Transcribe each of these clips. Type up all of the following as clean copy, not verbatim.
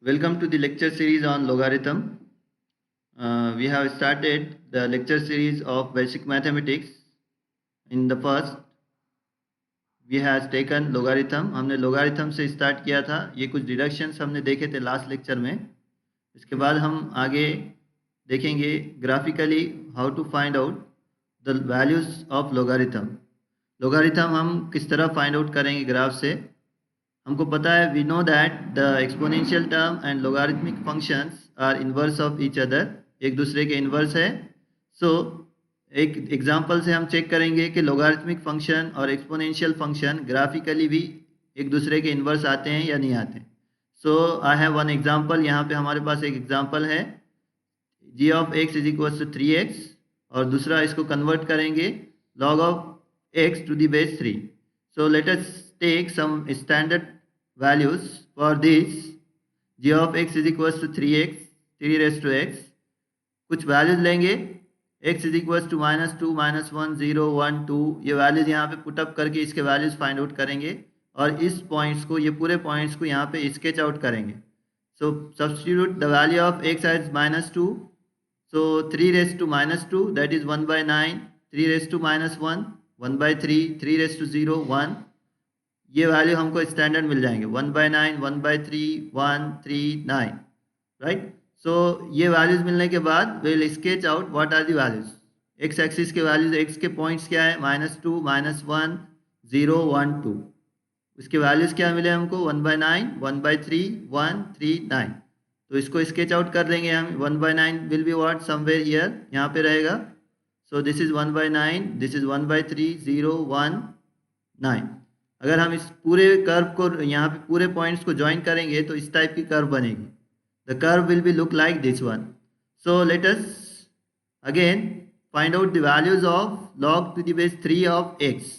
Welcome to the lecture series on logarithm. We have started the lecture series of basic mathematics. In the first, we has taken logarithm. हमने logarithm से start किया था. ये कुछ deductions हमने देखे थे last lecture में. इसके बाद हम आगे देखेंगे graphically how to find out the values of logarithm. logarithm हम किस तरह find out करेंगे ग्राफ से. हमको पता है we know that the exponential term and logarithmic functions are inverse of each other, एक दूसरे के इन्वर्स है. सो एक एग्जांपल से हम चेक करेंगे कि लोगारिथमिक फंक्शन और एक्सपोनेंशियल फंक्शन ग्राफिकली भी एक दूसरे के इन्वर्स आते हैं या नहीं आते. So I have one example. यहाँ पे हमारे पास एक एग्जांपल है g of x is equal to 3x और दूसरा इसको कन्वर्ट करेंगे log of x to the base 3. So let us take some standard values for this. g of x is equals to 3x 3 raised to x. कुछ values लेंगे. x is equals to -2 -1 0 1 2. ये values यहाँ पे put up करके इसके values find out करेंगे और इस पॉइंट्स को, ये पूरे पॉइंट्स को यहाँ पे स्केच आउट करेंगे. So substitute the value of x as -2. So 3 raised to -2 that is 1/9. 3 raised to -1 1/3. 3 raised to 0 1. ये वैल्यू हमको स्टैंडर्ड मिल जाएंगे 1/9 1/3 1 3 9, राइट. सो ये वैल्यूज मिलने के बाद will sketch out what are the values. X axis के values, x के points क्या है, -2 -1 0 1 2. इसके वैल्यूज क्या मिले हमको 1/9 1/3 1 3 9. तो इसको स्केच आउट कर देंगे हम. 1/9 will be what, somewhere here, यहाँ पे रहेगा. सो दिस इज 1/9, दिस इज 1/3 0 1 9. अगर हम इस पूरे कर्व को यहाँ पे पूरे पॉइंट्स को ज्वाइन करेंगे तो इस टाइप की कर्व बनेगी. The curve will be look like this one. So let us again find out the values of log to the base 3 of x.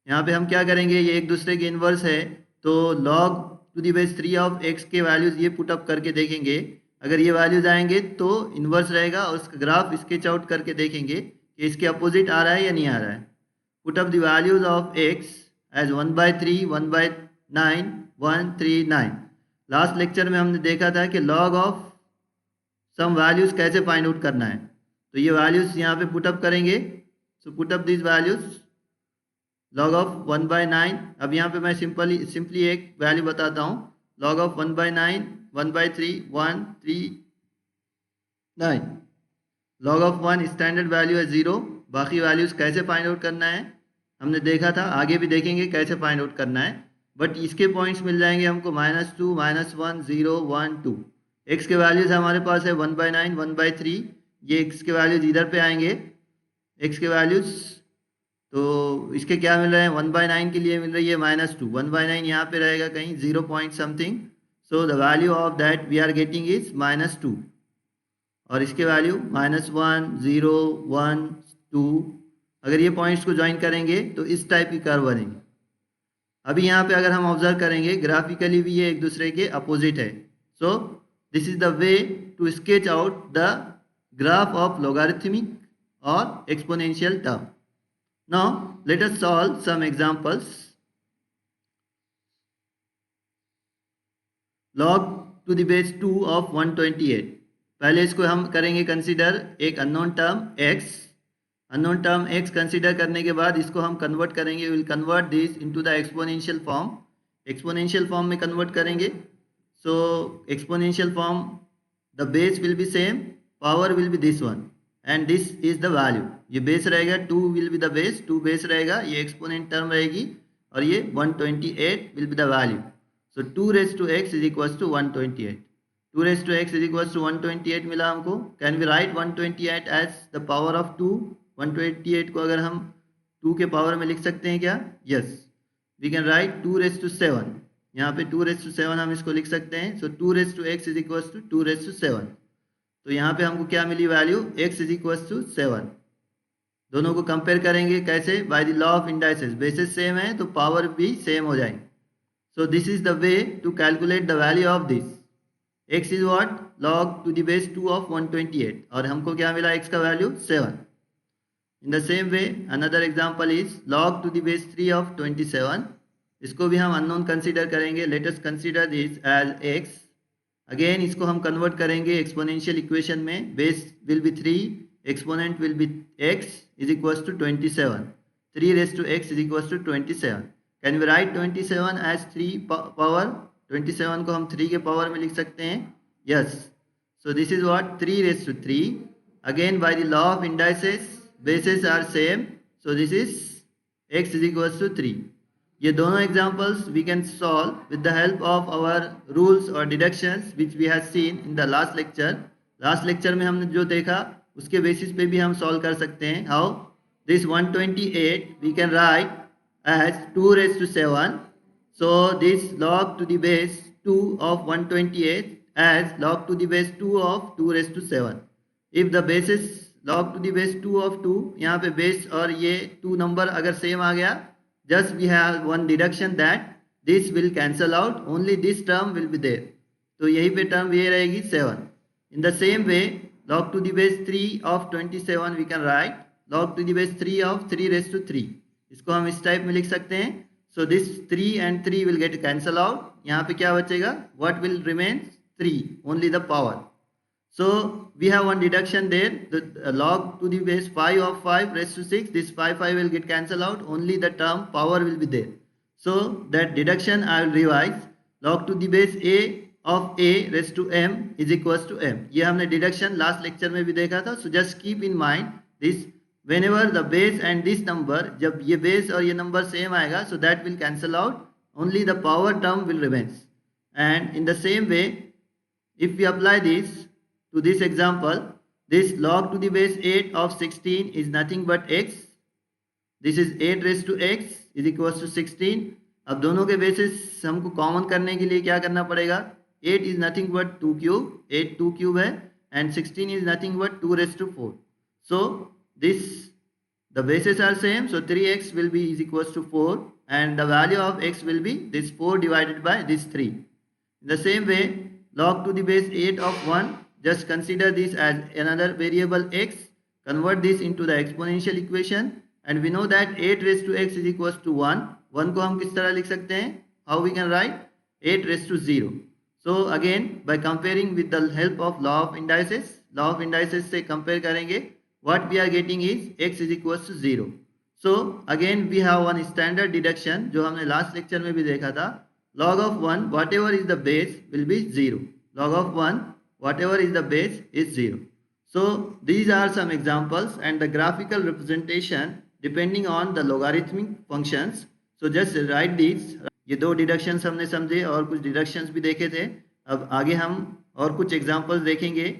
यहाँ पे हम क्या करेंगे, ये एक दूसरे के इन्वर्स है तो log to the base 3 of x के वैल्यूज ये पुटअप करके देखेंगे. अगर ये वैल्यूज आएंगे तो इन्वर्स रहेगा और उसका ग्राफ स्केच आउट करके देखेंगे कि इसके अपोजिट आ रहा है या नहीं आ रहा है. Put up the values of x as 1/3 1/9 1 3 9. Last lecture में हमने देखा था कि log ऑफ सम वैल्यूज कैसे फाइंड आउट करना है. तो ये वैल्यूज यहाँ पे पुटअप करेंगे. So put up this values log of 1/9. अब यहाँ पे मैं सिंपली एक वैल्यू बताता हूँ. log of 1/9 1/3 1 3 9. log of 1 standard value है 0. बाकी वैल्यूज कैसे फाइंड आउट करना है हमने देखा था, आगे भी देखेंगे कैसे फाइंड आउट करना है. बट इसके पॉइंट्स मिल जाएंगे हमको -2 -1 0 1 2. एक्स के वैल्यूज हमारे पास है 1/9 1/3. ये एक्स के वैल्यूज इधर पे आएंगे, एक्स के वैल्यूज. तो इसके क्या मिल रहे हैं, 1/9 के लिए मिल रही है -2. 1/9 यहाँ पे रहेगा कहीं 0 point something. So the value of that we are getting is -2 और इसके वैल्यू -1 0 1 2. अगर ये पॉइंट्स को ज्वाइन करेंगे तो इस टाइप की कर्व बनेगी. अभी यहाँ पे अगर हम ऑब्जर्व करेंगे ग्राफिकली भी ये एक दूसरे के अपोजिट है. So this is the way to sketch out the graph of logarithmic और exponential term. Now let us solve some examples. log to the base 2 of 128. पहले इसको हम करेंगे कंसीडर एक unknown term x. Unknown term x consider करने के बाद इसको हम कन्वर्ट करेंगे. Will convert this into the exponential form. Exponential form में कन्वर्ट करेंगे. So exponential form, the base will B same, power will B this one and this is the value. ये base रहेगा, 2 will be the base, 2 base रहेगा, ये exponent term रहेगी और ये 128 will be the value. So 2 raised to x is equals to 128. 2 raised to x is equals to 128 मिला हमको. Can we write 128 as the power of 2. 128 को अगर हम 2 के पावर में लिख सकते हैं क्या, yes we can write 2 raised to 7. यहाँ पे 2 raised to 7 हम इसको लिख सकते हैं. सो 2 raised to x is equals to 2 raised to 7. तो यहाँ पे हमको क्या मिली value, x is equals to 7. दोनों को कंपेयर करेंगे कैसे, bye the law of indices. Basis same है तो पावर भी सेम हो जाएंगे. So this is the way to calculate the value of this. x is what, log to the base 2 of 128 और हमको क्या मिला x का value 7. In the same way another example is log to the base 3 of 27. इसको भी हम unknown consider करेंगे. Let us consider this as x. Again इसको हम कन्वर्ट करेंगे एक्सपोनेंशियल इक्वेशन में. Base will be 3, exponent will be x is equals to 27. 3 raised to x is equals to 27. Can we write 27 as 3 power? 27 को हम 3 के power में लिख सकते हैं. Yes. So this is what 3 raised to 3. Again by the law of indices bases are same. So this is x is equals to 3. ये दोनों examples we can solve with the help of our rules और deductions which we have seen in the last lecture. Last lecture में हमने जो देखा उसके basis पे भी हम सॉल्व कर सकते हैं. How? This 128 we can write as 2 raised to 7. So this log to the base 2 of 128 as log to the base 2 of 2 raised to 7. If the basis log to the base 2 of 2, यहाँ पे base और ये 2 number अगर same आ गया, just we have one deduction that this will cancel out, only this term will be there. तो यही पे term ये रहेगी 7. In the same way log to the base 3 of 27 we can write log to the base 3 of 3 raised to 3. इसको हम इस type में लिख सकते हैं. So this 3 and 3 will get cancel out. यहाँ पे क्या बचेगा? What will remain? 3, only the power. So we have one deduction there. The log to the base 5 of 5 raised to 6. This 5 will get cancel out, only the term power will be there. So that deduction I will revise. log to the base a of a raised to m is equals to m. ये हमने deduction last lecture में भी देखा था. So just keep in mind this. Whenever the base and this number, जब ये base और ये number same आएगा, so that will cancel out, only the power term will remains. And in the same way, if we apply this to this example, this log to the base 8 of 16 is nothing but x. This is 8 raised to x is equals to 16. अब दोनों के bases हमको common करने के लिए क्या करना पड़ेगा? 8 is nothing but 2 cube, 8 2 cube है, and 16 is nothing but 2 raised to 4. So this, the bases are same, so 3x will be is equals to 4, and the value of x will be this 4 divided by this 3. In the same way, log to the base 8 of 1, just consider this as another variable x, convert this into the exponential equation, and we know that 8 raised to x is equals to 1. 1 को हम किस तरह लिख सकते हैं? How we can write? 8 raised to 0. So again, by comparing with the help of law of indices से compare करेंगे, what we are getting is x is equals to 0. So again we have one standard deduction जो हमने last lecture में भी देखा था. Log of 1 whatever is the base will be 0. Log of 1 whatever is the base is 0. So these are some examples and the graphical representation depending on the logarithmic functions. So just write these. ये दो deductions हमने समझे और कुछ deductions भी देखे थे. अब आगे हम और कुछ examples देखेंगे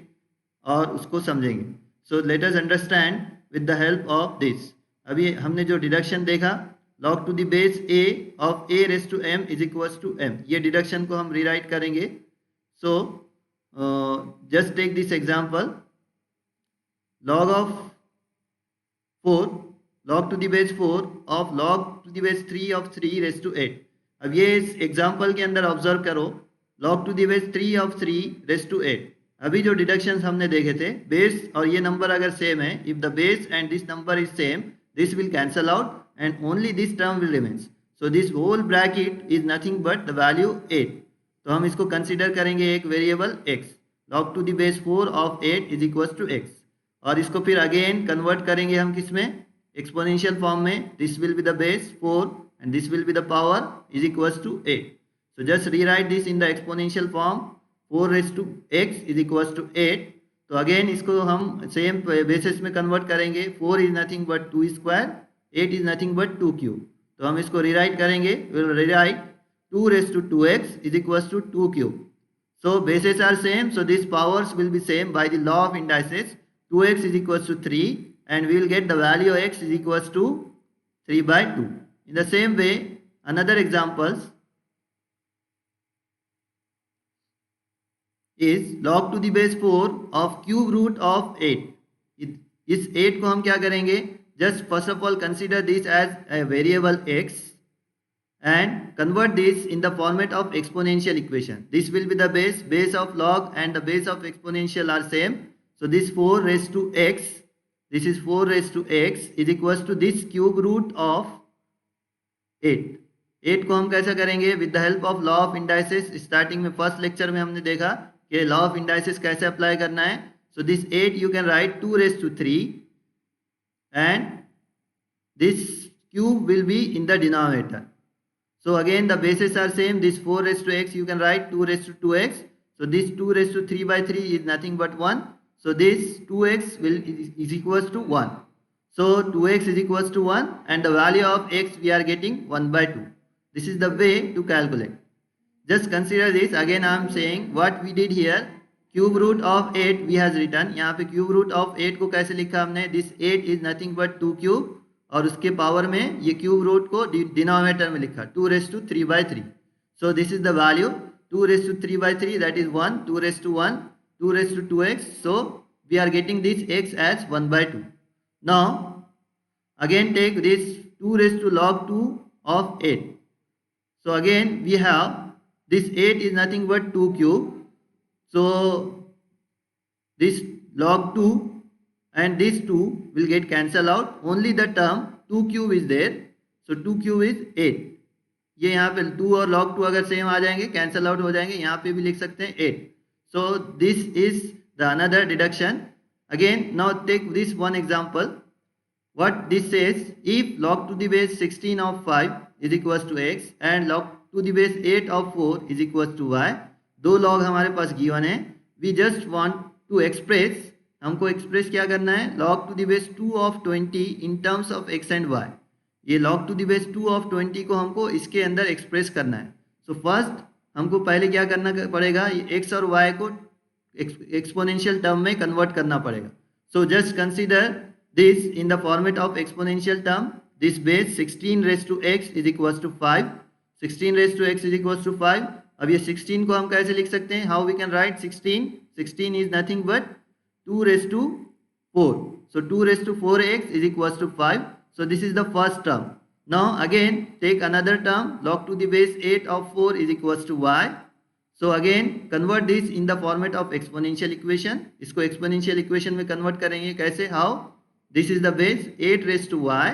और उसको समझेंगे. So let us understand with the help of this. अभी हमने जो डिडक्शन देखा, log to the base a of a raised to m is equals to m. ये डिडक्शन को हम रीराइट करेंगे. So just take this example. Log of 4, log to the base 4 of log to the base 3 of 3 raised to 8. अब ये इस example के अंदर observe करो. log to the base 3 of 3 raised to 8. अभी जो डिडक्शंस हमने देखे थे, बेस और ये नंबर अगर सेम है, if the base and this number is same, this will cancel out and only this term will remains. So this whole bracket is nothing but the value 8. तो हम इसको कंसीडर करेंगे एक variable x. log to the base 4 of 8 is equals to x. और इसको फिर again convert करेंगे हम किस में? एक्सपोनेंशियल फॉर्म में. This will be the base 4 and this will be the power is equals to 8. So just rewrite this in the exponential form. 4 raised to x is equals to 8. तो again इसको हम same basis में convert करेंगे. 4 is nothing but 2 square, 8 is nothing but 2 cube. तो हम इसको rewrite करेंगे. we will rewrite 2 raised to 2x is equals to 2 cube. So bases are same, so these powers will be same by the law of indices. 2x is equals to 3 and we will get the value of x is equals to 3 by 2. In the same way, another examples is log to the base 4 of cube root of 8. इस 8 को हम क्या करेंगे? Just first of all consider this as a variable x and convert this in the format of exponential equation. This will be the base of log and the base of exponential are same. So this 4 raised to x, this is 4 raised to x is equals to this cube root of 8. 8 को हम कैसे करेंगे? With the help of law of indices. Starting में first lecture में हमने देखा कि law of indices कैसे अप्लाई करना है. So this 8 you can write 2^3 and this cube will be in the denominator. So again the bases are same. This 4^x you can write 2^2x. So this 2^3/3 is nothing but 1. So this 2x is equals to 1. So 2x is equals to 1 and the value of x we are getting 1/2. This is the way to calculate. Just consider this. Again I am saying what we did here. Cube root of 8 we has written. यहाँ पे cube root of 8 को कैसे लिखा हमने? This 8 is nothing but 2 cube और उसके power में ये क्यूब रूट को डिनोमिनेटर में लिखा 2^3/3. So this is the value 2^3/3, that is 1, 2^1, 2^2x. So we are getting this x as 1/2. Now again take this 2^log2 of 8. So again we have this 8 is nothing but 2 cube. So this log 2 and this 2 will get cancel out. Only the term 2 cube is there. So 2 cube is 8. ये यहाँ पे 2 और log 2 अगर same आ जाएंगे cancel out हो जाएंगे. यहाँ पे भी लिख सकते हैं 8. So this is the another deduction. Again now take this one example. What this says, if log to the base 16 of 5 is equals to x and log to the base 8 of 4 is equals to y. दो log हमारे पास given है. We just want to express, हमको express क्या करना है? log to the base 2 of 20 in terms of x and y. ये log to the base 2 of 20 को हमको इसके अंदर एक्सप्रेस करना है. सो फर्स्ट हमको पहले क्या करना पड़ेगा? ये x और y को एक्सपोनेंशियल टर्म में कन्वर्ट करना पड़ेगा. So just consider this in the format of exponential term. This base 16^x is equals to 5. 16^x is equals to 5. अब ये 16 को हम कैसे लिख सकते हैं? How we can write 16? 16 is nothing but 2^4. So 2^4x is equals to 5. So this is the first term. Now again take another term. Log to the base 8 of 4 is equals to y. So again convert this in the format of exponential equation. इसको exponential equation में convert करेंगे कैसे? How? This is the base 8^y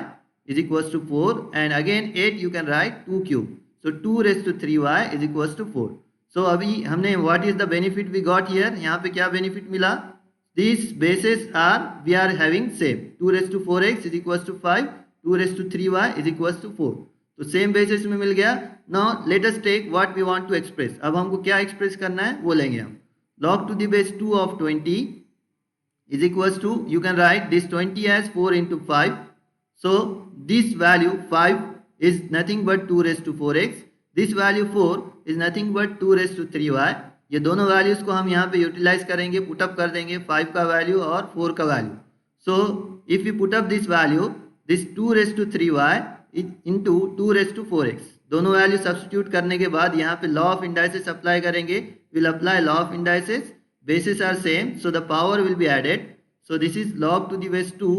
is equals to 4 and again 8 you can write 2 cube. So 2^3y is equals to 4. So अभी हमने what is the benefit we got here? यहाँ पे क्या benefit मिला? These bases are we are having same. 2^4x is equals to 5. 2^3y is equals to 4. तो same basis में मिल गया. Now let us take what we want to express. अब हमको क्या एक्सप्रेस करना है वो लेंगे हम. Log to the base 2 of 20 is equals to, you can write this 20 as 4 into 5. So this value 5 is nothing but 2^4x. This value 4 is nothing but 2^3y. ये दोनों वैल्यूज को हम यहाँ पे यूटिलाइज करेंगे, पुटअप कर देंगे 5 का वैल्यू और 4 का value. So if you put up this value, this 2^3y into 2^4x, दोनों वैल्यू सब्स्टिट्यूट करने के बाद यहाँ पे लॉ ऑफ इंडाइसेस अप्लाई करेंगे. Will apply law of indices. bases are same, so the power will be added. So this is log to the base 2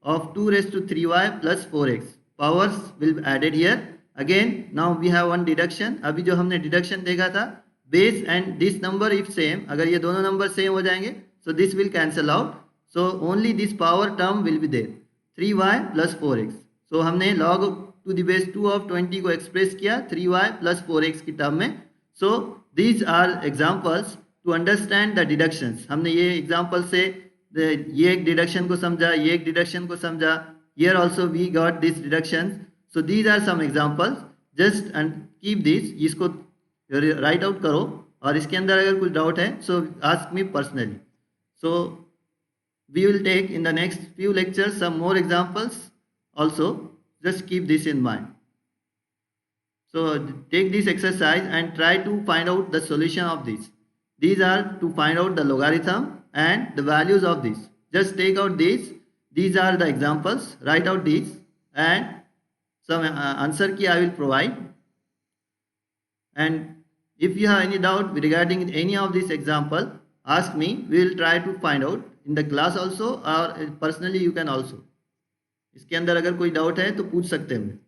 of 2^3y plus 4x. Powers will be added here. Again now we have one deduction. अभी जो हमने deduction देखा था, base and this number if same, अगर ये दोनों number same हो जाएंगे, so this will cancel out. So only this power term will be there, 3y plus 4x. So हमने log to the base 2 of 20 को express किया 3y plus 4x की term में. So these are examples to understand the deductions. हमने ये example से ये एक डिडक्शन को समझा, ये एक डिडक्शन को समझा. Here also we got this deductions. So these are some examples. Just and keep this. इसको राइट आउट करो और इसके अंदर अगर कुछ डाउट है so ask me personally. So we will take in the next few lectures some more examples also. Just keep this in mind. So take this exercise and try to find out the solution of this. These are to find out the logarithm and the values of this. Just take out these. These are the examples. Write out these and some answer key I will provide. And if you have any doubt regarding any of this example, ask me. We will try to find out in the class also or personally you can also. इसके अंदर अगर कोई doubt है तो पूछ सकते हैं.